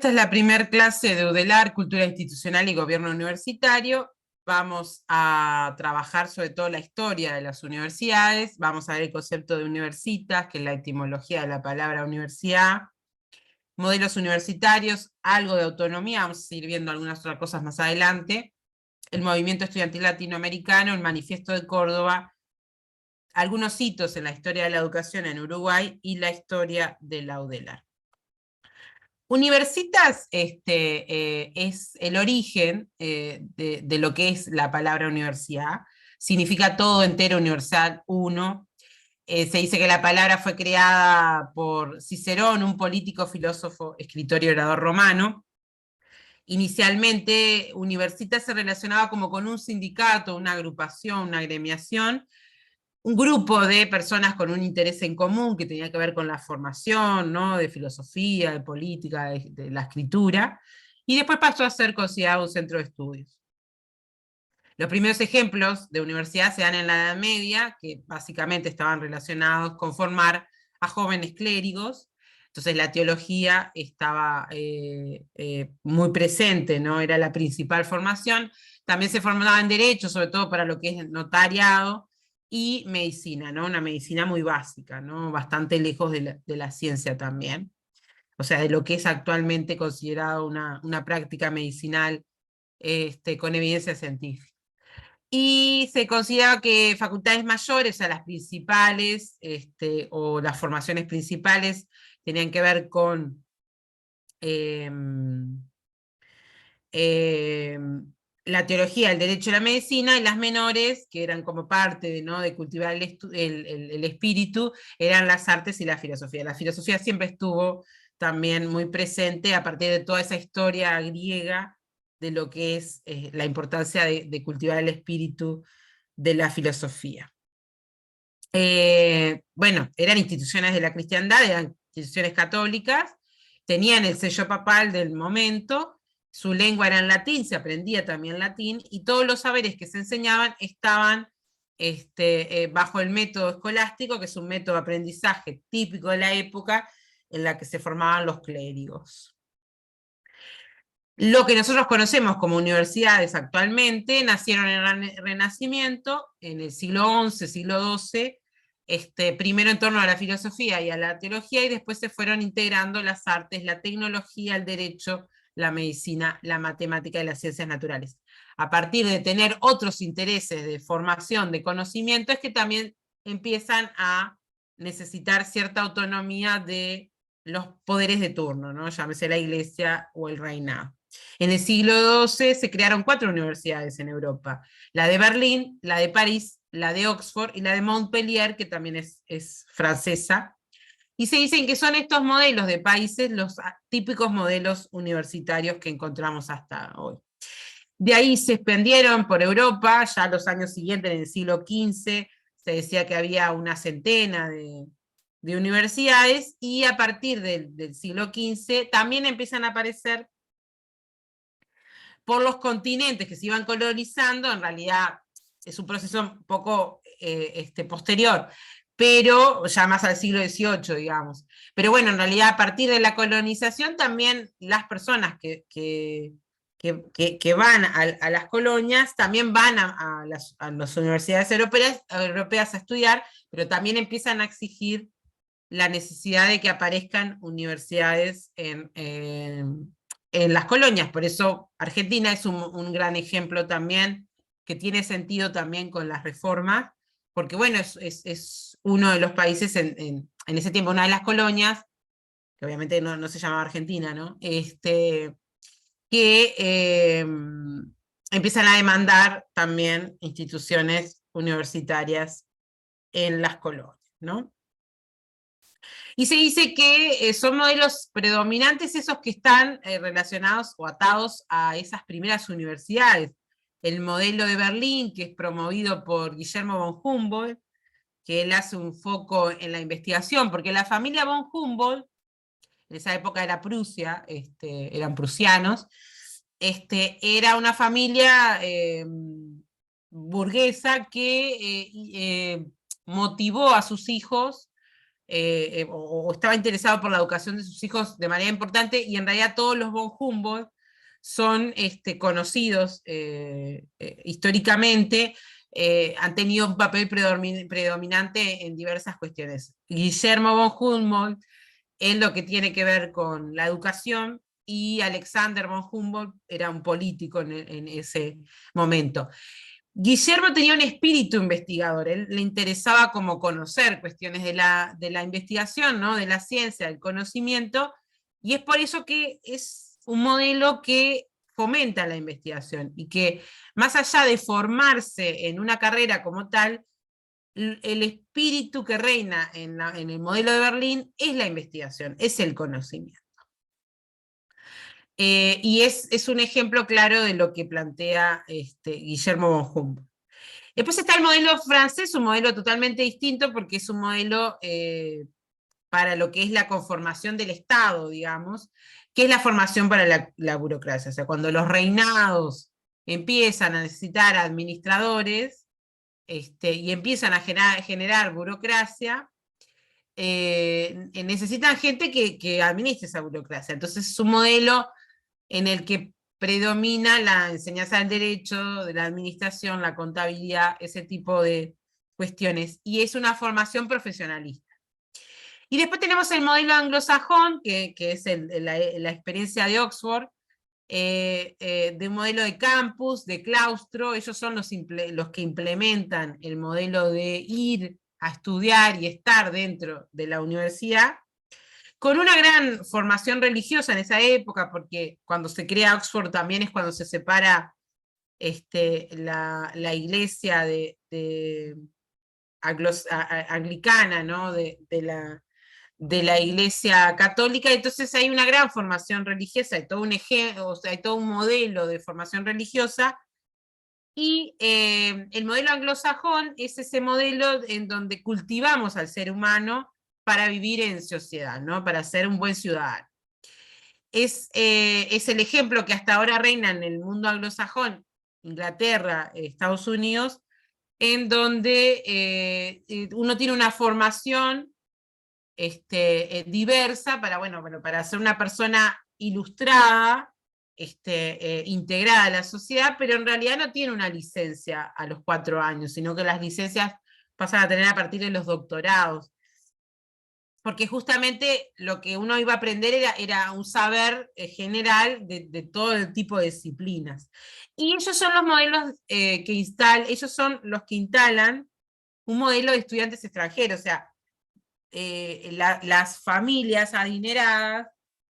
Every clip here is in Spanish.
Esta es la primera clase de UDELAR, Cultura Institucional y Gobierno Universitario. Vamos a trabajar sobre todo la historia de las universidades, vamos a ver el concepto de universitas, que es la etimología de la palabra universidad, modelos universitarios, algo de autonomía, vamos a ir viendo algunas otras cosas más adelante, el movimiento estudiantil latinoamericano, el manifiesto de Córdoba, algunos hitos en la historia de la educación en Uruguay y la historia de la UDELAR. Universitas es el origen de lo que es la palabra universidad. Significa todo entero, universal, uno. Se dice que la palabra fue creada por Cicerón, un político, filósofo, escritor y orador romano. Inicialmente, universitas se relacionaba como con un sindicato, una agrupación, una agremiación, un grupo de personas con un interés en común que tenía que ver con la formación, ¿no? De filosofía, de política, de la escritura, y después pasó a ser considerado un centro de estudios. Los primeros ejemplos de universidad se dan en la Edad Media, que básicamente estaban relacionados con formar a jóvenes clérigos. Entonces la teología estaba muy presente, ¿no? Era la principal formación. También se formaba en derecho, sobre todo para lo que es notariado, y medicina, ¿no? Una medicina muy básica, ¿no? Bastante lejos de la ciencia también. O sea, de lo que es actualmente considerado una práctica medicinal con evidencia científica. Y se considera que facultades mayores, o sea, las principales, o las formaciones principales, tenían que ver con eh, eh, la teología, el derecho y la medicina, y las menores, que eran como parte de, ¿no? de cultivar el espíritu, eran las artes y la filosofía. La filosofía siempre estuvo también muy presente a partir de toda esa historia griega de lo que es la importancia de cultivar el espíritu de la filosofía. Bueno, eran instituciones de la cristiandad, eran instituciones católicas, tenían el sello papal del momento, su lengua era en latín, se aprendía también latín, y todos los saberes que se enseñaban estaban bajo el método escolástico, que es un método de aprendizaje típico de la época en la que se formaban los clérigos. Lo que nosotros conocemos como universidades actualmente nacieron en el Renacimiento, en el siglo XI, siglo XII, primero en torno a la filosofía y a la teología, y después se fueron integrando las artes, la tecnología, el derecho, la medicina, la matemática y las ciencias naturales. A partir de tener otros intereses de formación, de conocimiento, es que también empiezan a necesitar cierta autonomía de los poderes de turno, ¿no? Llámese la iglesia o el reinado. En el siglo XII se crearon 4 universidades en Europa, la de Berlín, la de París, la de Oxford y la de Montpellier, que también es francesa, y se dicen que son estos modelos de países los típicos modelos universitarios que encontramos hasta hoy. De ahí se expandieron por Europa, ya los años siguientes, en el siglo XV, se decía que había una centena de universidades, y a partir del siglo XV también empiezan a aparecer por los continentes que se iban colonizando. En realidad es un proceso un poco posterior, pero ya más al siglo XVIII, digamos. Pero bueno, en realidad a partir de la colonización también las personas que van a las colonias también van a las universidades europeas a estudiar, pero también empiezan a exigir la necesidad de que aparezcan universidades en las colonias. Por eso Argentina es un gran ejemplo también, que tiene sentido también con las reformas, porque bueno, es uno de los países en ese tiempo, una de las colonias, que obviamente no se llamaba Argentina, ¿no? Que empiezan a demandar también instituciones universitarias en las colonias, ¿no? Y se dice que son modelos predominantes esos que están relacionados o atados a esas primeras universidades. El modelo de Berlín, que es promovido por Guillermo von Humboldt, que él hace un foco en la investigación, porque la familia von Humboldt, en esa época era Prusia, eran prusianos, era una familia burguesa que motivó a sus hijos o estaba interesado por la educación de sus hijos de manera importante, y en realidad todos los von Humboldt son conocidos históricamente, han tenido un papel predominante en diversas cuestiones. Guillermo von Humboldt en lo que tiene que ver con la educación, y Alexander von Humboldt era un político en ese momento. Guillermo tenía un espíritu investigador, él le interesaba como conocer cuestiones de la investigación, ¿no? De la ciencia, del conocimiento, y es por eso que es un modelo que fomenta la investigación, y que más allá de formarse en una carrera como tal, el espíritu que reina en el modelo de Berlín es la investigación, es el conocimiento. Y es un ejemplo claro de lo que plantea Guillermo von Humboldt. Después está el modelo francés, un modelo totalmente distinto, porque es un modelo para lo que es la conformación del Estado, digamos, que es la formación para la burocracia. O sea, cuando los reinados empiezan a necesitar administradores, y empiezan a generar burocracia, necesitan gente que administre esa burocracia. Entonces es un modelo en el que predomina la enseñanza del derecho, de la administración, la contabilidad, ese tipo de cuestiones, y es una formación profesionalista. Y después tenemos el modelo anglosajón, que es la experiencia de Oxford, de un modelo de campus, de claustro. Ellos son los que implementan el modelo de ir a estudiar y estar dentro de la universidad, con una gran formación religiosa en esa época, porque cuando se crea Oxford también es cuando se separa la iglesia anglicana, ¿no? de la iglesia católica. Entonces hay una gran formación religiosa, hay todo un ejemplo, o sea, hay todo un modelo de formación religiosa, y el modelo anglosajón es ese modelo en donde cultivamos al ser humano para vivir en sociedad, ¿no? Para ser un buen ciudadano. Es el ejemplo que hasta ahora reina en el mundo anglosajón, Inglaterra, Estados Unidos, en donde uno tiene una formación diversa para ser una persona ilustrada, integrada a la sociedad, pero en realidad no tiene una licencia a los 4 años, sino que las licencias pasan a tener a partir de los doctorados. Porque justamente lo que uno iba a aprender era un saber general de todo el tipo de disciplinas. Y ellos son los modelos ellos son los que instalan un modelo de estudiantes extranjeros. O sea, las familias adineradas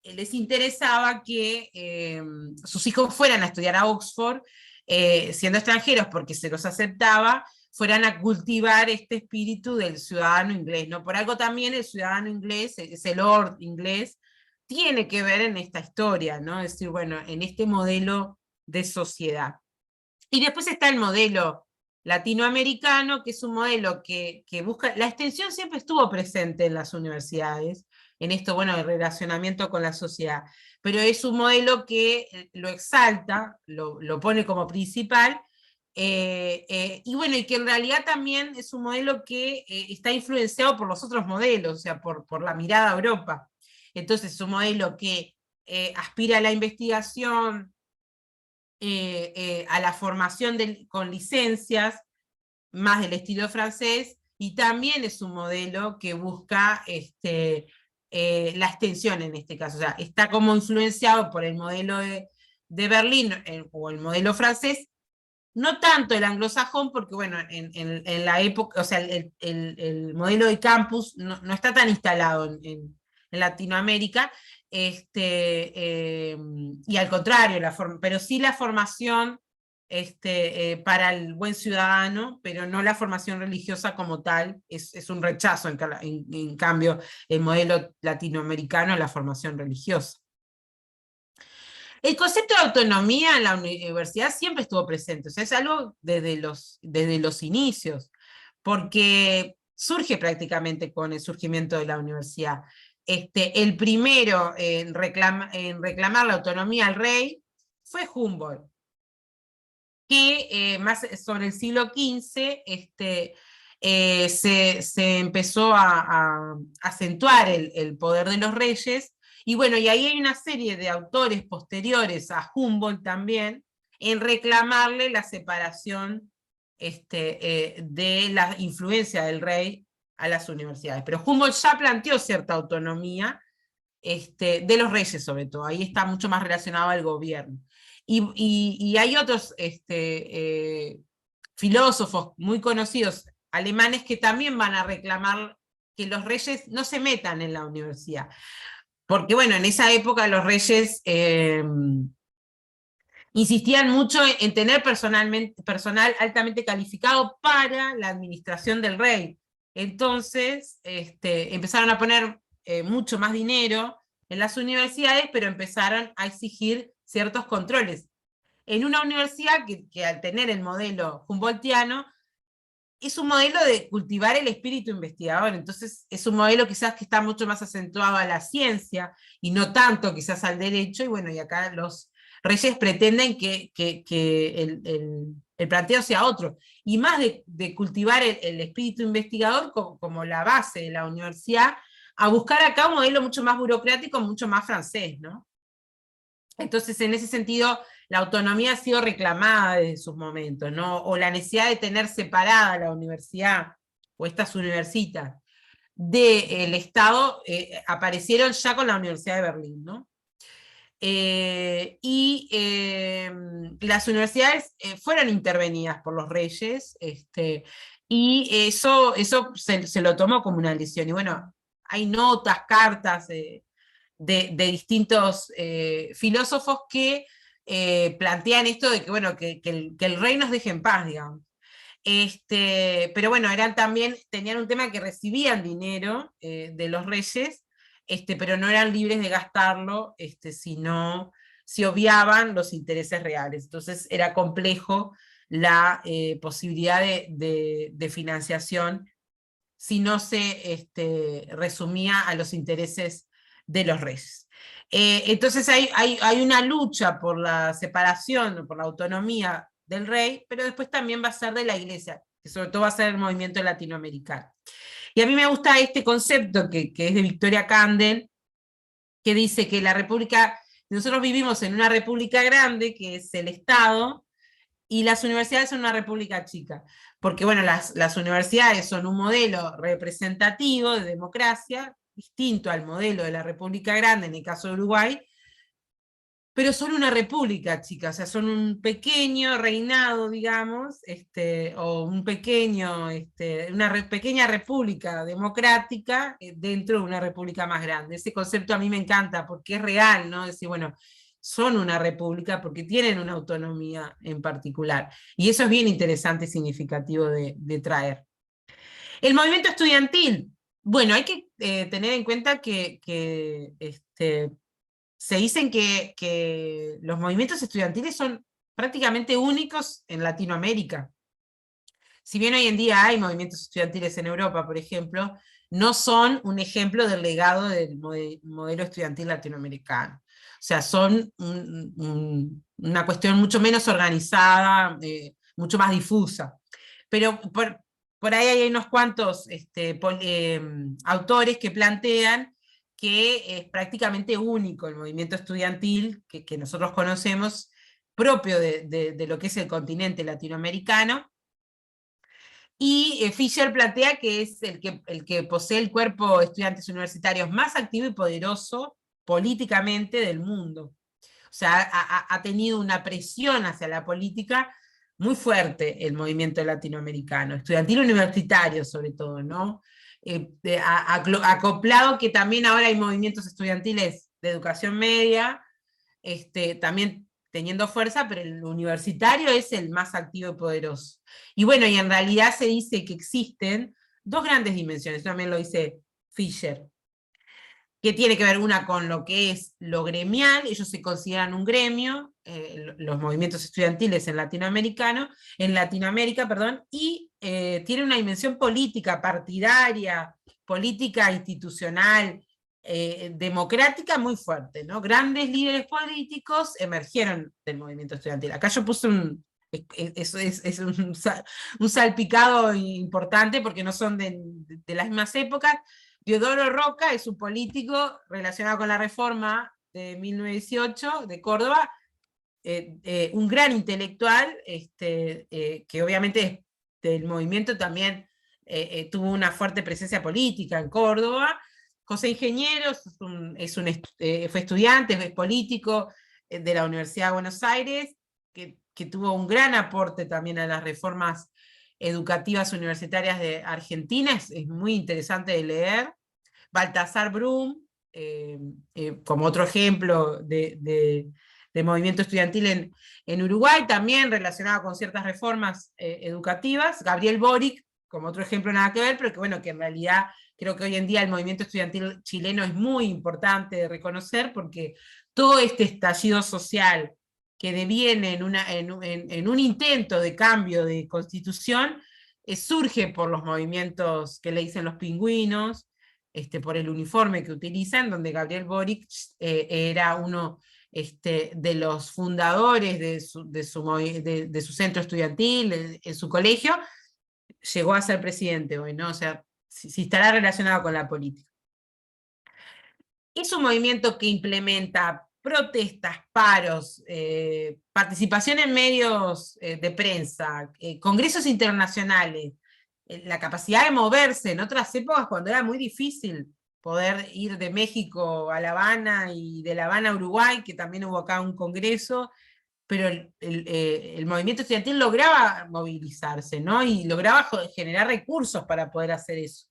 les interesaba que sus hijos fueran a estudiar a Oxford, siendo extranjeros, porque se los aceptaba, fueran a cultivar este espíritu del ciudadano inglés, ¿no? Por algo también el ciudadano inglés, ese lord inglés, tiene que ver en esta historia, ¿no? Es decir, bueno, en este modelo de sociedad. Y después está el modelo latinoamericano, que es un modelo que busca, la extensión siempre estuvo presente en las universidades, en esto, bueno, el relacionamiento con la sociedad, pero es un modelo que lo exalta, lo pone como principal, y bueno, y que en realidad también es un modelo que está influenciado por los otros modelos, o sea, por la mirada a Europa. Entonces es un modelo que aspira a la investigación, a la formación con licencias, más del estilo francés, y también es un modelo que busca la extensión en este caso. O sea, está como influenciado por el modelo de Berlín o el modelo francés, no tanto el anglosajón, porque bueno, en la época, o sea, el modelo de campus no está tan instalado en Latinoamérica, y al contrario, pero sí la formación para el buen ciudadano, pero no la formación religiosa como tal, es un rechazo, en cambio, el modelo latinoamericano, la formación religiosa. El concepto de autonomía en la universidad siempre estuvo presente, o sea, es algo desde los inicios, porque surge prácticamente con el surgimiento de la universidad. El primero en reclamar la autonomía al rey fue Humboldt, que más sobre el siglo XV se empezó a acentuar el poder de los reyes, y bueno, y ahí hay una serie de autores posteriores a Humboldt también, en reclamarle la separación de la influencia del rey a las universidades. Pero Humboldt ya planteó cierta autonomía de los reyes sobre todo, ahí está mucho más relacionado al gobierno. Y hay otros filósofos muy conocidos alemanes que también van a reclamar que los reyes no se metan en la universidad. Porque bueno, en esa época los reyes insistían mucho en tener personal altamente calificado para la administración del rey. Entonces, empezaron a poner mucho más dinero en las universidades, pero empezaron a exigir ciertos controles. En una universidad que al tener el modelo humboldtiano, es un modelo de cultivar el espíritu investigador, entonces es un modelo quizás que está mucho más acentuado a la ciencia y no tanto quizás al derecho, y bueno, y acá los reyes pretenden que el planteo sea otro, y más de cultivar el espíritu investigador como la base de la universidad, a buscar acá un modelo mucho más burocrático, mucho más francés, ¿no? Entonces, en ese sentido, la autonomía ha sido reclamada desde sus momentos, ¿no? O la necesidad de tener separada la universidad o estas universitas del Estado aparecieron ya con la Universidad de Berlín, ¿no? Las universidades fueron intervenidas por los reyes, y eso se lo tomó como una lesión. Y bueno, hay notas, cartas de distintos filósofos que plantean esto de que, bueno, que el rey nos deje en paz, digamos. Pero bueno, tenían un tema que recibían dinero de los reyes, pero no eran libres de gastarlo, si obviaban los intereses reales. Entonces era complejo la posibilidad de financiación si no se resumía a los intereses de los reyes. Entonces hay una lucha por la separación, por la autonomía del rey, pero después también va a ser de la iglesia, que sobre todo va a ser el movimiento latinoamericano. Y a mí me gusta este concepto que es de Victoria Candel, que dice que la república, nosotros vivimos en una república grande, que es el Estado, y las universidades son una república chica, porque bueno, las universidades son un modelo representativo de democracia, distinto al modelo de la república grande en el caso de Uruguay, pero son una república chica, o sea, son un pequeño reinado, digamos, o un pequeño, pequeña república democrática dentro de una república más grande. Ese concepto a mí me encanta porque es real, ¿no? Decir, bueno, son una república porque tienen una autonomía en particular. Y eso es bien interesante y significativo de traer. El movimiento estudiantil. Bueno, hay que tener en cuenta que se dicen que los movimientos estudiantiles son prácticamente únicos en Latinoamérica. Si bien hoy en día hay movimientos estudiantiles en Europa, por ejemplo, no son un ejemplo del legado del modelo estudiantil latinoamericano. O sea, son una cuestión mucho menos organizada, mucho más difusa. Pero por ahí hay unos cuantos autores que plantean que es prácticamente único el movimiento estudiantil que nosotros conocemos, propio de lo que es el continente latinoamericano, y Fisher plantea que es el que posee el cuerpo de estudiantes universitarios más activo y poderoso políticamente del mundo. O sea, ha tenido una presión hacia la política muy fuerte el movimiento latinoamericano, estudiantil universitario sobre todo, ¿no? Acoplado que también ahora hay movimientos estudiantiles de educación media, también teniendo fuerza, pero el universitario es el más activo y poderoso. Y bueno, y en realidad se dice que existen dos grandes dimensiones, también lo dice Fisher, que tiene que ver una con lo que es lo gremial, ellos se consideran un gremio, los movimientos estudiantiles en Latinoamérica, perdón, y tiene una dimensión política, partidaria, política institucional, democrática muy fuerte, ¿no? Grandes líderes políticos emergieron del movimiento estudiantil. Acá yo puse es un salpicado importante porque no son de las mismas épocas. Diodoro Roca es un político relacionado con la reforma de 1918 de Córdoba, un gran intelectual, que obviamente es del movimiento también tuvo una fuerte presencia política en Córdoba. José Ingeniero fue estudiante, es político de la Universidad de Buenos Aires, que tuvo un gran aporte también a las reformas educativas universitarias de Argentina, es muy interesante de leer. Baltasar Brum, como otro ejemplo de movimiento estudiantil en Uruguay, también relacionado con ciertas reformas educativas. Gabriel Boric, como otro ejemplo nada que ver, pero que bueno, que en realidad creo que hoy en día el movimiento estudiantil chileno es muy importante de reconocer, porque todo este estallido social que deviene en un intento de cambio de constitución, surge por los movimientos que le dicen los pingüinos, por el uniforme que utilizan, donde Gabriel Boric era uno de los fundadores de su centro estudiantil, en su colegio, llegó a ser presidente hoy, ¿no? O sea, si estará relacionado con la política. Es un movimiento que implementa protestas, paros, participación en medios de prensa, congresos internacionales, la capacidad de moverse en otras épocas cuando era muy difícil poder ir de México a La Habana y de La Habana a Uruguay, que también hubo acá un congreso, pero el movimiento estudiantil lograba movilizarse, ¿no? Y lograba generar recursos para poder hacer eso.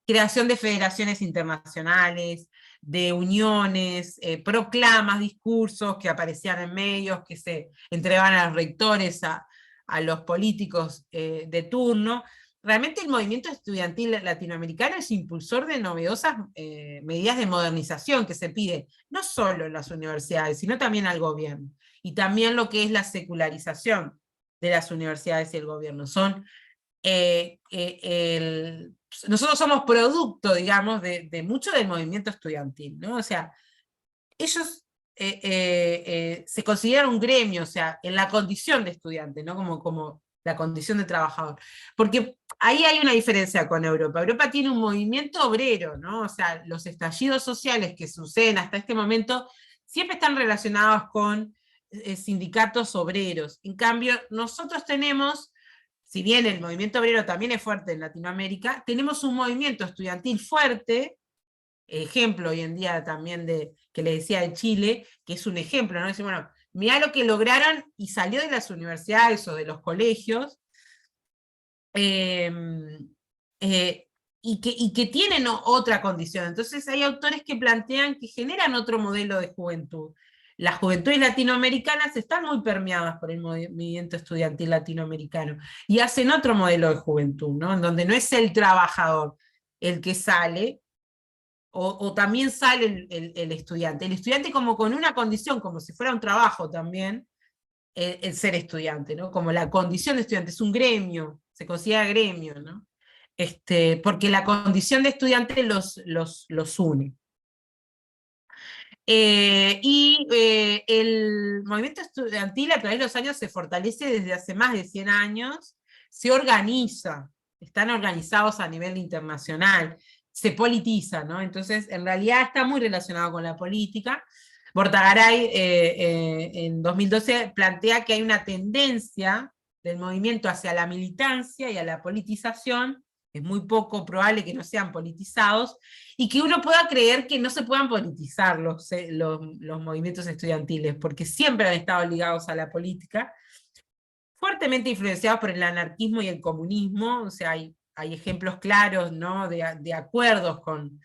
Creación de federaciones internacionales, de uniones, proclamas, discursos que aparecían en medios, que se entregaban a los rectores, a los políticos de turno. Realmente el movimiento estudiantil latinoamericano es impulsor de novedosas medidas de modernización que se pide, no solo en las universidades, sino también al gobierno. Y también lo que es la secularización de las universidades y el gobierno. Nosotros somos producto, digamos, de mucho del movimiento estudiantil, ¿no? O sea, ellos se consideran un gremio, o sea, en la condición de estudiante, ¿no? Como la condición de trabajador. Porque ahí hay una diferencia con Europa. Europa tiene un movimiento obrero, ¿no? O sea, los estallidos sociales que suceden hasta este momento siempre están relacionados con sindicatos obreros. En cambio, nosotros tenemos, si bien el movimiento obrero también es fuerte en Latinoamérica, tenemos un movimiento estudiantil fuerte, ejemplo hoy en día también que le decía de Chile, que es un ejemplo, ¿no? Decir, bueno, mirá lo que lograron y salió de las universidades o de los colegios, eh, y que tienen otra condición. Entonces hay autores que plantean que generan otro modelo de juventud. Las juventudes latinoamericanas están muy permeadas por el movimiento estudiantil latinoamericano y hacen otro modelo de juventud, ¿no? En donde no es el trabajador el que sale, o también sale el estudiante. El estudiante como con una condición, como si fuera un trabajo también, el ser estudiante, ¿no? Como la condición de estudiante, es un gremio, se considera gremio, ¿no? Porque la condición de estudiante los une. El movimiento estudiantil a través de los años se fortalece desde hace más de 100 años, se organiza, están organizados a nivel internacional, se politiza, ¿no? Entonces, en realidad está muy relacionado con la política. Bortagaray en 2012 plantea que hay una tendencia del movimiento hacia la militancia y a la politización, es muy poco probable que no sean politizados, y que uno pueda creer que no se puedan politizar los movimientos estudiantiles, porque siempre han estado ligados a la política, fuertemente influenciados por el anarquismo y el comunismo. O sea, hay ejemplos claros, ¿no? de acuerdos con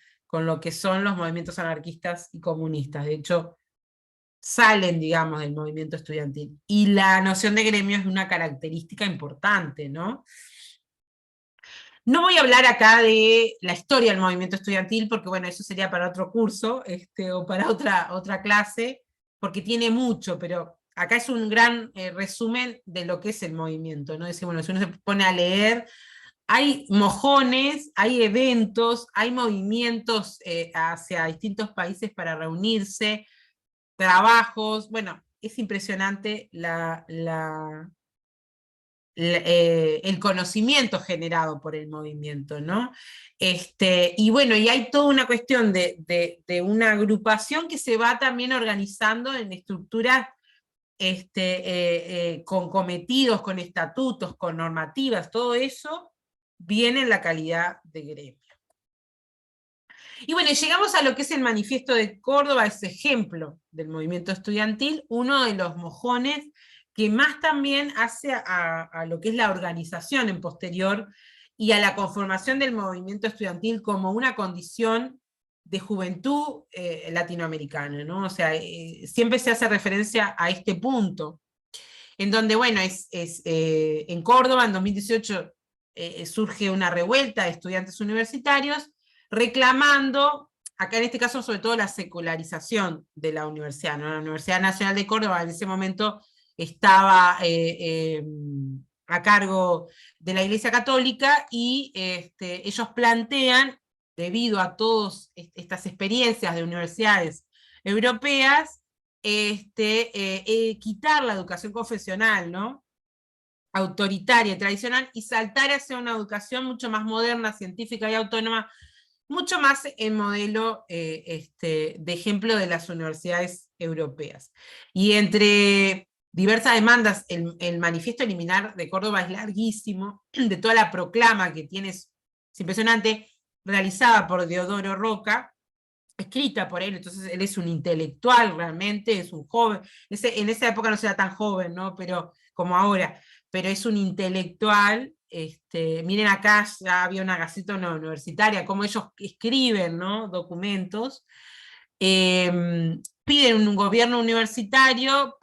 lo que son los movimientos anarquistas y comunistas. De hecho, salen, digamos, del movimiento estudiantil. Y la noción de gremio es una característica importante, ¿no? No voy a hablar acá de la historia del movimiento estudiantil, porque bueno, eso sería para otro curso, o para otra clase, porque tiene mucho, pero acá es un gran resumen de lo que es el movimiento, ¿no? Decir, bueno, si uno se pone a leer, hay mojones, hay eventos, hay movimientos hacia distintos países para reunirse, trabajos, bueno, es impresionante el conocimiento generado por el movimiento, ¿no? Y bueno, y hay toda una cuestión de una agrupación que se va también organizando en estructuras con cometidos, con estatutos, con normativas, todo eso viene en la calidad de gremio. Y bueno, llegamos a lo que es el Manifiesto de Córdoba, ese ejemplo del movimiento estudiantil, uno de los mojones que más también hace a lo que es la organización en posterior y a la conformación del movimiento estudiantil como una condición de juventud latinoamericana, ¿no? O sea, siempre se hace referencia a este punto, en donde, bueno, en Córdoba en 2018 surge una revuelta de estudiantes universitarios reclamando, acá en este caso sobre todo la secularización de la universidad, ¿no? La Universidad Nacional de Córdoba en ese momento estaba a cargo de la Iglesia Católica y ellos plantean, debido a todas estas experiencias de universidades europeas, quitar la educación confesional, ¿no? Autoritaria, tradicional, y saltar hacia una educación mucho más moderna, científica y autónoma, mucho más en modelo de ejemplo de las universidades europeas. Y entre diversas demandas, el manifiesto eliminar de Córdoba es larguísimo, de toda la proclama que tiene, es impresionante, realizada por Deodoro Roca, escrita por él, entonces él es un intelectual realmente, es un joven, en esa época no era tan joven, ¿no? Pero, como ahora, pero es un intelectual, miren acá ya había una gaceta universitaria, cómo ellos escriben, ¿no? Documentos, piden un gobierno universitario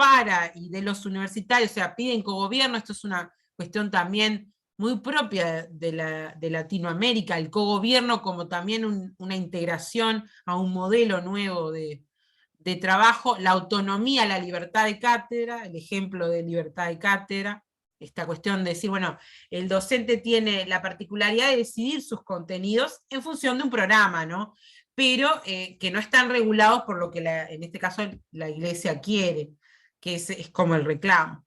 y de los universitarios, o sea, piden cogobierno, esto es una cuestión también muy propia de Latinoamérica, el cogobierno como también una integración a un modelo nuevo de trabajo, la autonomía, la libertad de cátedra, el ejemplo de libertad de cátedra, esta cuestión de decir, bueno, el docente tiene la particularidad de decidir sus contenidos en función de un programa, ¿no? Pero que no están regulados por lo que en este caso la Iglesia quiere, que es como el reclamo.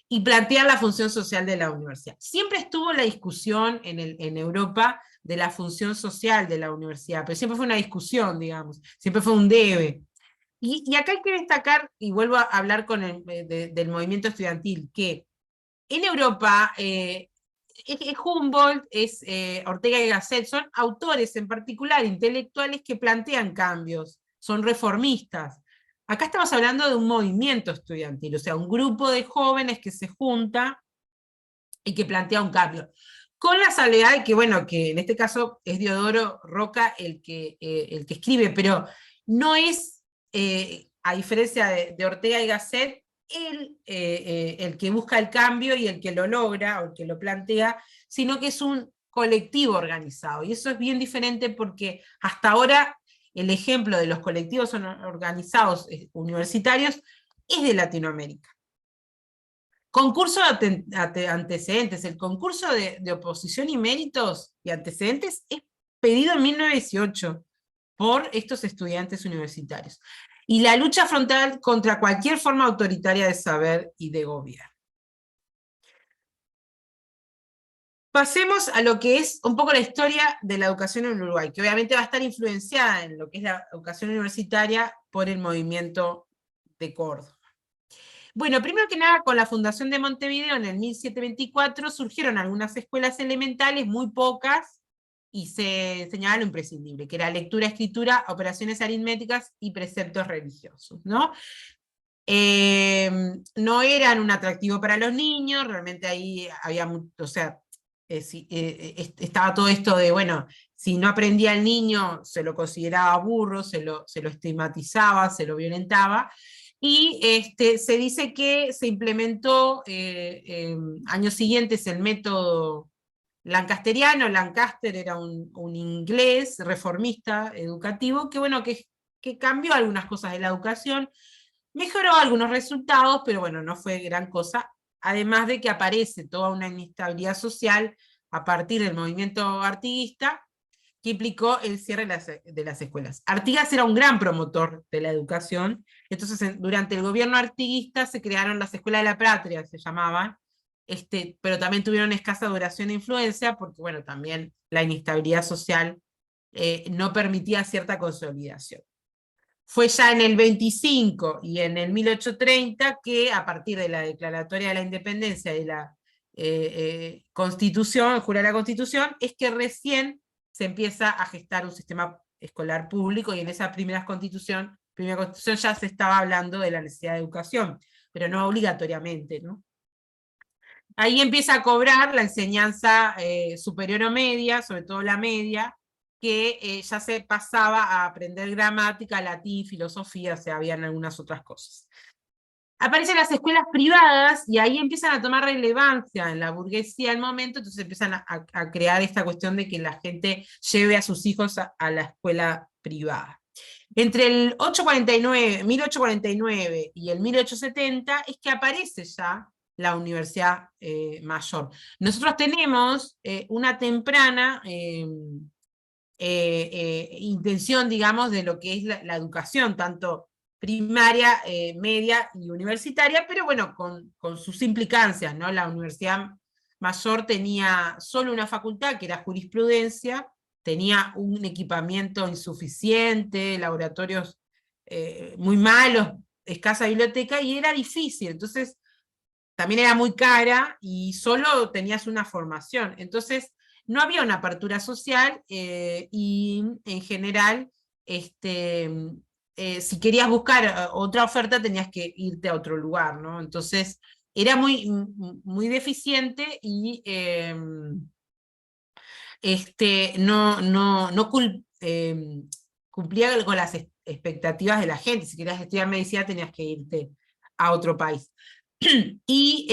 Y plantear la función social de la universidad. Siempre estuvo la discusión en Europa de la función social de la universidad, pero siempre fue una discusión, digamos, siempre fue un debe. Y acá hay que destacar, y vuelvo a hablar del movimiento estudiantil, que en Europa es Humboldt, Ortega y Gasset, son autores en particular, intelectuales que plantean cambios, son reformistas. Acá estamos hablando de un movimiento estudiantil, o sea, un grupo de jóvenes que se junta y que plantea un cambio. Con la salvedad de que, bueno, que en este caso es Deodoro Roca el que escribe, pero no es, a diferencia de Ortega y Gasset, el que busca el cambio y el que lo logra, o el que lo plantea, sino que es un colectivo organizado. Y eso es bien diferente porque hasta ahora el ejemplo de los colectivos organizados universitarios es de Latinoamérica. Concurso de antecedentes. El concurso de oposición y méritos y antecedentes es pedido en 1918 por estos estudiantes universitarios. Y la lucha frontal contra cualquier forma autoritaria de saber y de gobierno. Pasemos a lo que es un poco la historia de la educación en Uruguay, que obviamente va a estar influenciada en lo que es la educación universitaria por el movimiento de Córdoba. Bueno, primero que nada, con la fundación de Montevideo en el 1724 surgieron algunas escuelas elementales, muy pocas, y se enseñaba lo imprescindible, que era lectura, escritura, operaciones aritméticas y preceptos religiosos, ¿no? No eran un atractivo para los niños, realmente ahí había, o sea, estaba todo esto de, bueno, si no aprendía el niño, se lo consideraba burro, se lo estigmatizaba, se lo violentaba, y se dice que se implementó años siguientes el método lancasteriano. Lancaster era un inglés reformista educativo que, bueno, que cambió algunas cosas de la educación, mejoró algunos resultados, pero bueno, no fue gran cosa, además de que aparece toda una inestabilidad social a partir del movimiento artiguista, que implicó el cierre de las escuelas. Artigas era un gran promotor de la educación, entonces durante el gobierno artiguista se crearon las escuelas de la patria, se llamaban, pero también tuvieron escasa duración e influencia, porque bueno, también la inestabilidad social no permitía cierta consolidación. Fue ya en el 25 y en el 1830 que, a partir de la declaratoria de la independencia y la Constitución, el jurar la Constitución, es que recién se empieza a gestar un sistema escolar público, y en esa primera Constitución ya se estaba hablando de la necesidad de educación, pero no obligatoriamente, ¿no? Ahí empieza a cobrar la enseñanza superior o media, sobre todo la media, que ya se pasaba a aprender gramática, latín, filosofía, o sea, habían algunas otras cosas. Aparecen las escuelas privadas y ahí empiezan a tomar relevancia en la burguesía al momento, entonces empiezan a crear esta cuestión de que la gente lleve a sus hijos a la escuela privada. Entre el 1849 y el 1870 es que aparece ya la Universidad Mayor. Nosotros tenemos una temprana intención, digamos, de lo que es la educación, tanto primaria, media y universitaria, pero bueno, con sus implicancias, ¿no? La Universidad Mayor tenía solo una facultad, que era jurisprudencia, tenía un equipamiento insuficiente, laboratorios muy malos, escasa biblioteca, y era difícil, entonces también era muy cara y solo tenías una formación. Entonces, no había una apertura social y en general, si querías buscar otra oferta tenías que irte a otro lugar, ¿no? Entonces, era muy deficiente y no cumplía con las expectativas de la gente. Si querías estudiar medicina tenías que irte a otro país. Y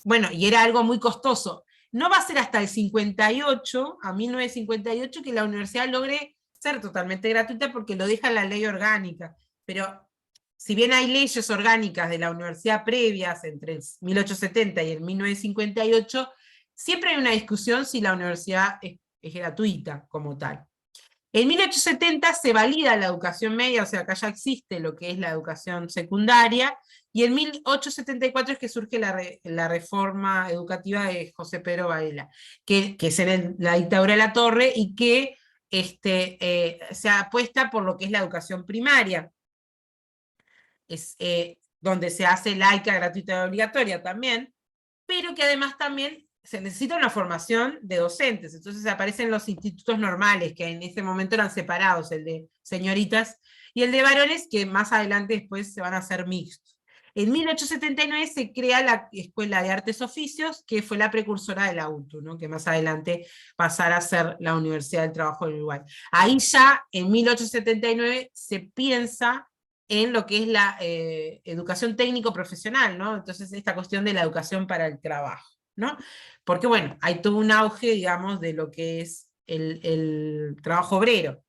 bueno, y era algo muy costoso. No va a ser hasta el 58, a 1958, que la universidad logre ser totalmente gratuita, porque lo deja la ley orgánica. Pero si bien hay leyes orgánicas de la universidad previas entre el 1870 y el 1958, siempre hay una discusión si la universidad es gratuita como tal. En 1870 se valida la educación media, o sea, acá ya existe lo que es la educación secundaria, y en 1874 es que surge la reforma educativa de José Pedro Varela, que es en la dictadura de la Torre, y que se apuesta por lo que es la educación primaria, donde se hace laica, gratuita y obligatoria también, pero que además también se necesita una formación de docentes. Entonces aparecen los institutos normales, que en ese momento eran separados, el de señoritas y el de varones, que más adelante después se van a hacer mixtos. En 1879 se crea la Escuela de Artes Oficios, que fue la precursora de la UTU, ¿no? Que más adelante pasará a ser la Universidad del Trabajo del Uruguay. Ahí ya, en 1879, se piensa en lo que es la educación técnico-profesional, ¿no? Entonces, esta cuestión de la educación para el trabajo, ¿no? Porque, bueno, hay todo un auge, digamos, de lo que es el trabajo obrero.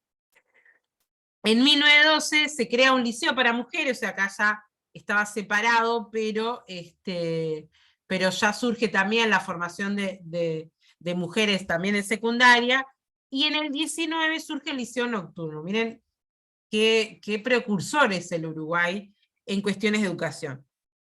En 1912 se crea un liceo para mujeres, o sea, acá ya estaba separado, pero ya surge también la formación de mujeres también en secundaria, y en el 19 surge el liceo nocturno. Miren qué precursor es el Uruguay en cuestiones de educación.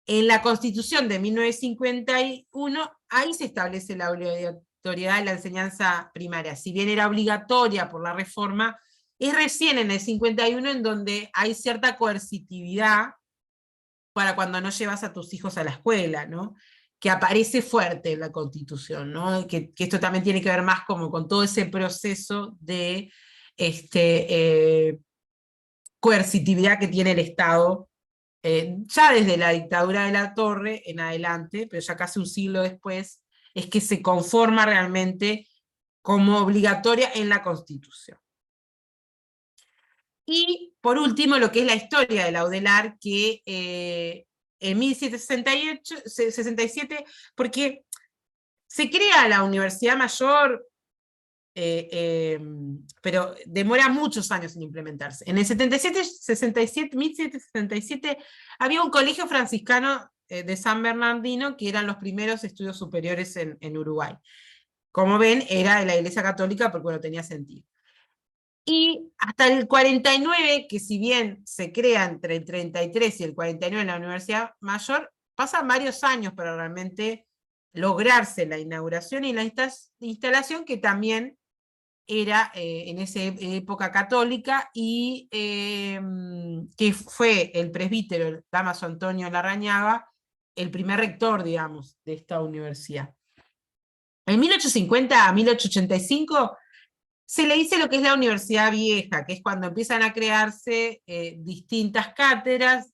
En la Constitución de 1951, ahí se establece la obligatoriedad de la enseñanza primaria. Si bien era obligatoria por la reforma, es recién en el 51 en donde hay cierta coercitividad para cuando no llevas a tus hijos a la escuela, ¿no? Que aparece fuerte en la Constitución, ¿no? Que esto también tiene que ver más como con todo ese proceso de coercitividad que tiene el Estado, ya desde la dictadura de la Torre en adelante, pero ya casi un siglo después, es que se conforma realmente como obligatoria en la Constitución. Y por último, lo que es la historia de la UDELAR, que en 1767, porque se crea la Universidad Mayor, pero demora muchos años en implementarse. En el 1767 había un colegio franciscano de San Bernardino, que eran los primeros estudios superiores en Uruguay. Como ven, era de la Iglesia Católica, porque bueno, tenía sentido. Y hasta el 49, que si bien se crea entre el 33 y el 49 en la Universidad Mayor, pasan varios años para realmente lograrse la inauguración y la instalación, que también era en esa época católica, y que fue el presbítero, el Dámaso Antonio Larrañaga, el primer rector, digamos, de esta universidad. En 1850 a 1885 se le dice lo que es la Universidad Vieja, que es cuando empiezan a crearse distintas cátedras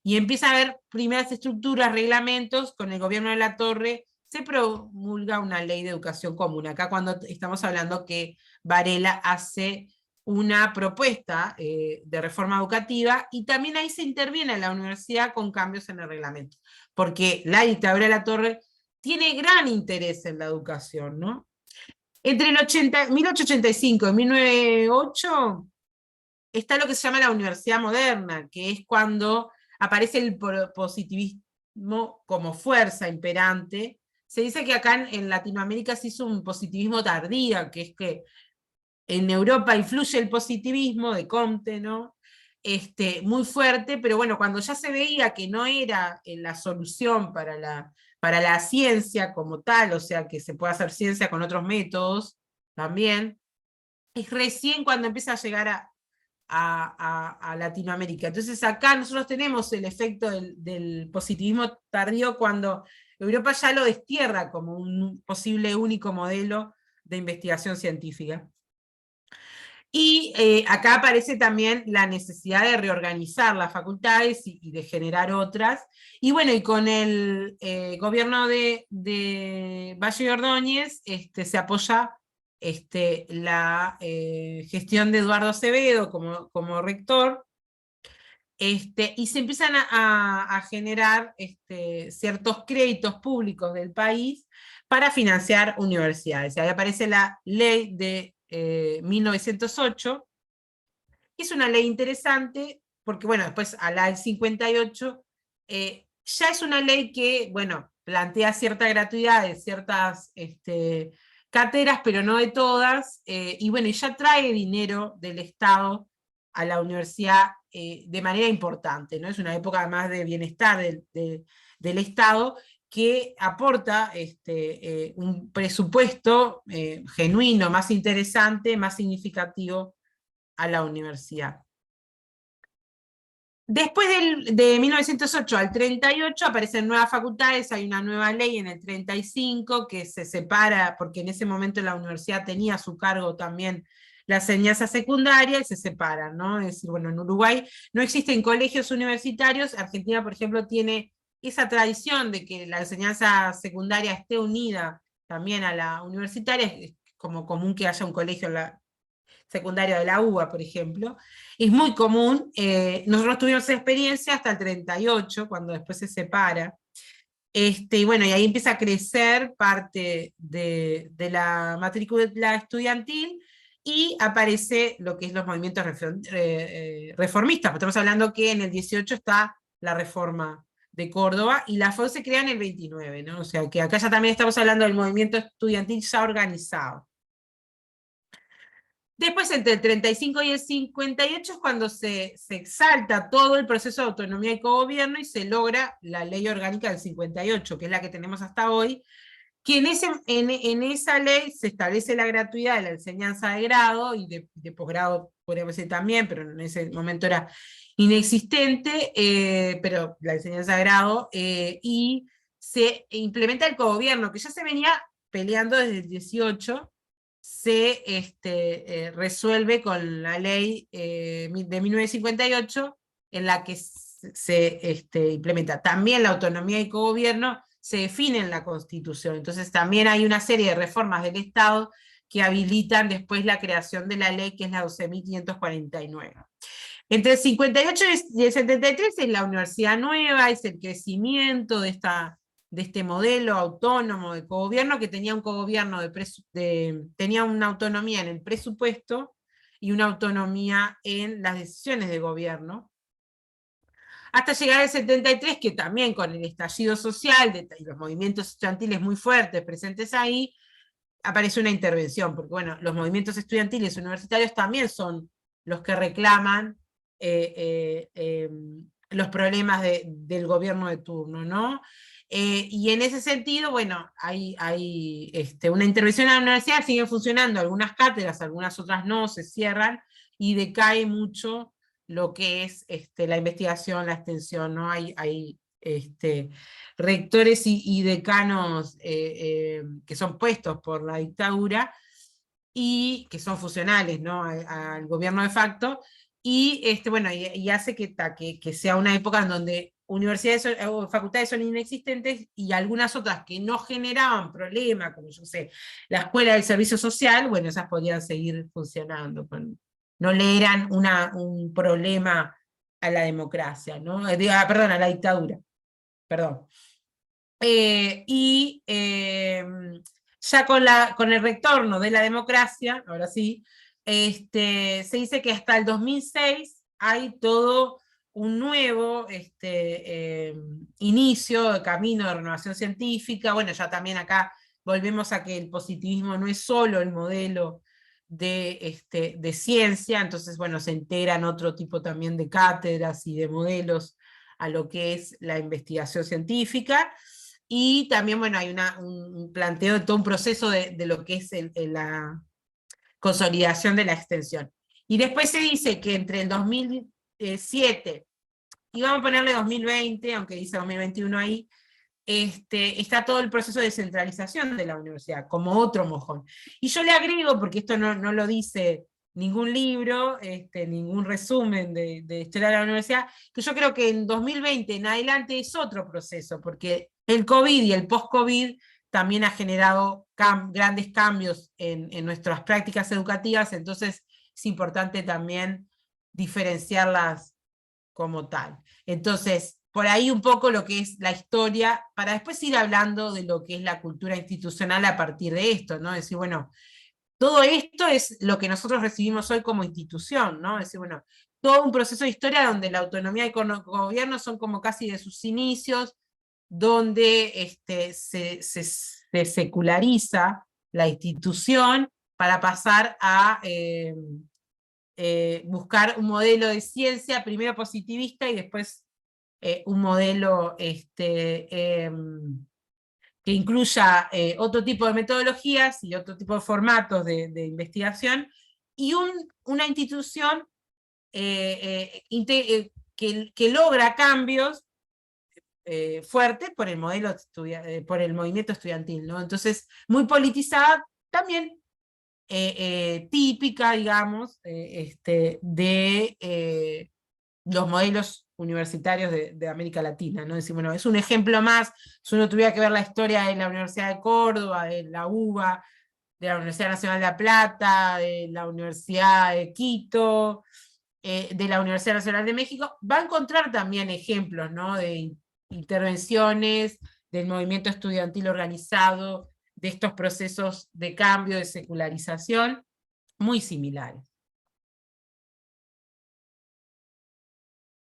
y empieza a haber primeras estructuras, reglamentos. Con el gobierno de Latorre se promulga una ley de educación común. Acá cuando estamos hablando que Varela hace una propuesta de reforma educativa, y también ahí se interviene la universidad con cambios en el reglamento, porque la dictadura de Latorre tiene gran interés en la educación, ¿no? Entre el 1885 y 1908 está lo que se llama la Universidad Moderna, que es cuando aparece el positivismo como fuerza imperante. Se dice que acá en Latinoamérica se hizo un positivismo tardío, que es que en Europa influye el positivismo de Comte, ¿no? Muy fuerte, pero bueno, cuando ya se veía que no era la solución para la ciencia como tal, o sea, que se puede hacer ciencia con otros métodos también, es recién cuando empieza a llegar a Latinoamérica. Entonces acá nosotros tenemos el efecto del positivismo tardío, cuando Europa ya lo destierra como un posible único modelo de investigación científica. Y acá aparece también la necesidad de reorganizar las facultades y de generar otras. Y bueno, y con el gobierno de Valle y Ordóñez se apoya la gestión de Eduardo Acevedo como rector, y se empiezan a generar ciertos créditos públicos del país para financiar universidades. Ahí aparece la ley de 1908, que es una ley interesante, porque bueno, después a la del 58 ya es una ley que, bueno, plantea cierta gratuidad de ciertas cátedras, pero no de todas, y bueno, ya trae dinero del Estado a la universidad de manera importante, ¿no? Es una época además de bienestar del Estado, que aporta un presupuesto genuino, más interesante, más significativo a la universidad. Después de 1908 al 38 aparecen nuevas facultades, hay una nueva ley en el 35 que se separa, porque en ese momento la universidad tenía a su cargo también la enseñanza secundaria, y se separan, ¿no? Es decir, bueno, en Uruguay no existen colegios universitarios. Argentina, por ejemplo, tiene esa tradición de que la enseñanza secundaria esté unida también a la universitaria. Es como común que haya un colegio secundario de la UBA, por ejemplo. Es muy común. Nosotros tuvimos esa experiencia hasta el 38, cuando después se separa. Y bueno, y ahí empieza a crecer parte de la matrícula estudiantil, y aparece lo que es los movimientos reformistas. Estamos hablando que en el 18 está la reforma de Córdoba, y la FAU se crea en el 29, ¿no? O sea que acá ya también estamos hablando del movimiento estudiantil ya organizado. Después, entre el 35 y el 58 es cuando se exalta todo el proceso de autonomía y cogobierno, y se logra la ley orgánica del 58, que es la que tenemos hasta hoy, que en esa ley se establece la gratuidad de la enseñanza de grado y de posgrado, podríamos decir también, pero en ese momento era inexistente, pero la enseñanza de grado, y se implementa el cogobierno, que ya se venía peleando desde el 18, se resuelve con la ley de 1958, en la que se implementa también la autonomía y cogobierno, se define en la Constitución. Entonces también hay una serie de reformas del Estado que habilitan después la creación de la ley, que es la 12.549. Entre el 58 y el 73 es la universidad nueva, es el crecimiento de este modelo autónomo de cogobierno, que tenía un cogobierno tenía una autonomía en el presupuesto y una autonomía en las decisiones de gobierno, hasta llegar al 73, que también con el estallido social y los movimientos estudiantiles muy fuertes presentes ahí, aparece una intervención, porque bueno, los movimientos estudiantiles universitarios también son los que reclaman los problemas del gobierno de turno, ¿no? Y en ese sentido, bueno, hay una intervención en la universidad, siguen funcionando algunas cátedras, algunas otras no, se cierran, y decae mucho lo que es la investigación, la extensión, ¿no? Hay rectores y decanos que son puestos por la dictadura, y que son funcionales, ¿no? Al gobierno de facto, y bueno, y hace que sea una época en donde universidades o facultades son inexistentes, y algunas otras que no generaban problema, como yo sé, la escuela del servicio social, bueno, esas podían seguir funcionando, no le eran un problema a la democracia, ¿no? Perdón, a la dictadura, perdón. Ya con el retorno de la democracia, ahora sí, se dice que hasta el 2006 hay todo un nuevo inicio de camino de renovación científica. Bueno, ya también acá volvemos a que el positivismo no es solo el modelo de ciencia, entonces, bueno, se integran otro tipo también de cátedras y de modelos a lo que es la investigación científica. Y también, bueno, hay un planteo de todo un proceso de lo que es la consolidación de la extensión. Y después se dice que entre el 2007, y vamos a ponerle 2020, aunque dice 2021 ahí, está todo el proceso de descentralización de la universidad, como otro mojón. Y yo le agrego, porque esto no lo dice ningún libro, ningún resumen de historia de la universidad, que yo creo que en 2020 en adelante es otro proceso, porque el COVID y el post-COVID también ha generado grandes cambios en nuestras prácticas educativas, entonces es importante también diferenciarlas como tal. Entonces, por ahí un poco lo que es la historia, para después ir hablando de lo que es la cultura institucional a partir de esto, ¿no? Decir, bueno, todo esto es lo que nosotros recibimos hoy como institución, ¿no? Decir, bueno, todo un proceso de historia donde la autonomía y el gobierno son como casi de sus inicios, donde se seculariza la institución para pasar a buscar un modelo de ciencia, primero positivista y después un modelo que incluya otro tipo de metodologías y otro tipo de formatos de investigación, y una institución que logra cambios fuertes por el modelo por el movimiento estudiantil, ¿no? Entonces, muy politizada, también típica, digamos, de los modelos universitarios de América Latina, ¿no? Decir, bueno, es un ejemplo más, si uno tuviera que ver la historia de la Universidad de Córdoba, de la UBA, de la Universidad Nacional de La Plata, de la Universidad de Quito, de la Universidad Nacional de México, va a encontrar también ejemplos, ¿no? De intervenciones, del movimiento estudiantil organizado, de estos procesos de cambio, de secularización, muy similares.